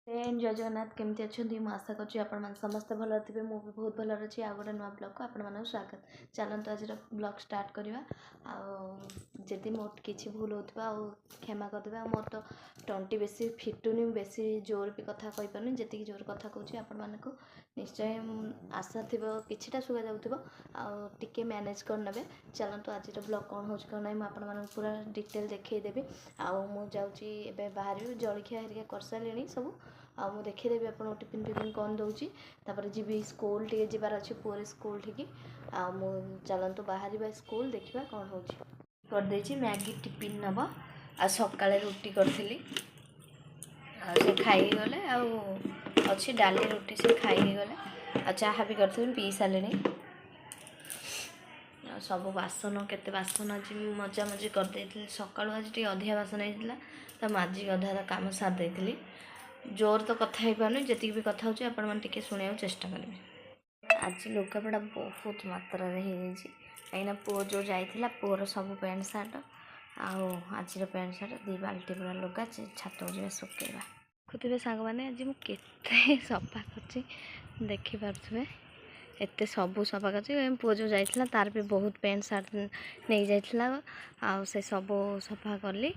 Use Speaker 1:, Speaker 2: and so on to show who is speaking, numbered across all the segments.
Speaker 1: जय जगन्नाथ केमती अच्छा मुझे आशा करुँच आपण समस्ते भल थे मुझे भी बहुत भल अच्छी आ गए नुआ ब्लॉग को आपण स्वागत चलते आज ब्लॉग स्टार्ट करवा आदि मोट किसी भूल होता क्षमा करदे मोर तो तंटी बेसी फिटुनी बेसी जोर भी कथा कही पारनी जी जोर कथा कहूँ आपण को निश्चय आशा थी कि सुगा जाऊे मैनेज करने चलते आज ब्लॉग कौन हो कौन ना मुझे पूरा डिटेल देखईदेवी आउे बाहर जलखिया हरिका कर सारे सब आउ देखीदेवी आपको टिफिन फिफिन कौन दूसरी तापर जी स्कूल टे जबार अच्छे पुअर स्कूल ठीक चलतु बाहर स्कूल देखा कौन हो करदे मैगी टिफिन नब आ सका रुटी करी से खाई गले अच्छी डाली रुटी से खाई गले आ चाह भी करी पी सारे सब बासन केते बासन आज मजा मजी करदे सका आज टे अधिका बासन होता तो माजिक अधा काम सार देती जोर तो कथा ही पारनी जी भी कथा हो आपण मैंने शुणा चेष्टा करेंगे। आज लुगापड़ा बहुत मात्रा कहीं पुओ जो जाइला पुअर सब पैंट सार्ट आज पैंट सार्ट दी बाल्टी पूरा लुगा छात को सुखेबा देखुवे सांग मैंने आज मुझे सफा कर देखिपे एत सबू सफा कर पुओ जो जाइला तार भी बहुत पैंट सार्ट नहीं जाइला से सब सफा कली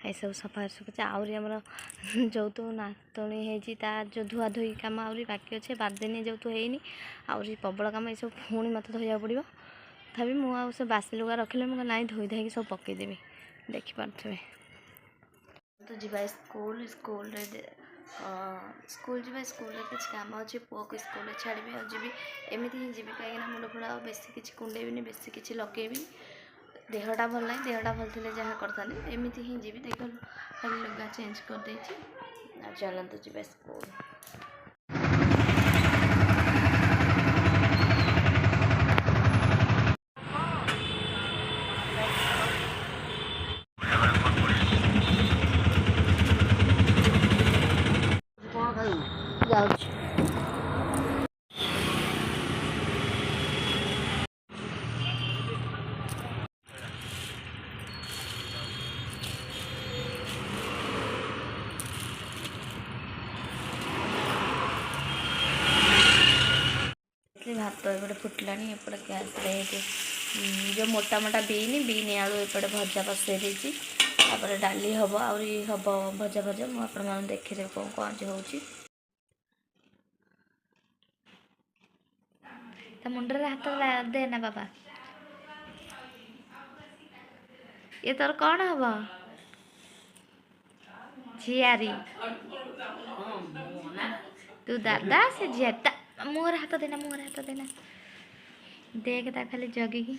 Speaker 1: ये सब सफा सफा आमर जो तो नातुणी होती जो धुआ धुई कम आहरी बाकी अच्छे 12 दिन जो तो है आहरी प्रबल कम ये सब पुणी मत धोया पड़ो तथापि मुझे बासी लुगा रखिले मुझे ना धोई धाई सब पकईदेवी देखिपे तो जी स्कूल स्कूल स्कूल जी स्कूल किसी कम अच्छे पुओ को स्कूल छाड़ी और जी एमती ही जी कहीं मुंड फुड़ बेस किसी कुंडेबी बेस किसी लगेबी देहटा भल ना देहटा भल थे जहाँ करता एमती ही जी देख लुगा चेंज कर चलतु जी स्कूल भात एपटे फुटला एपटे गैस जो मोटा मोटा बीन आलू एपटे भजा बसई देपर डाली हम आहरी हम भजा भजा मुझे देखीदेवी कौन कौन हो मुंडे हाथ देना बाबा ये तोर कौन हम झियारी तू दादा से झियारी मोर हाथ देना देख ता खाली जगिकी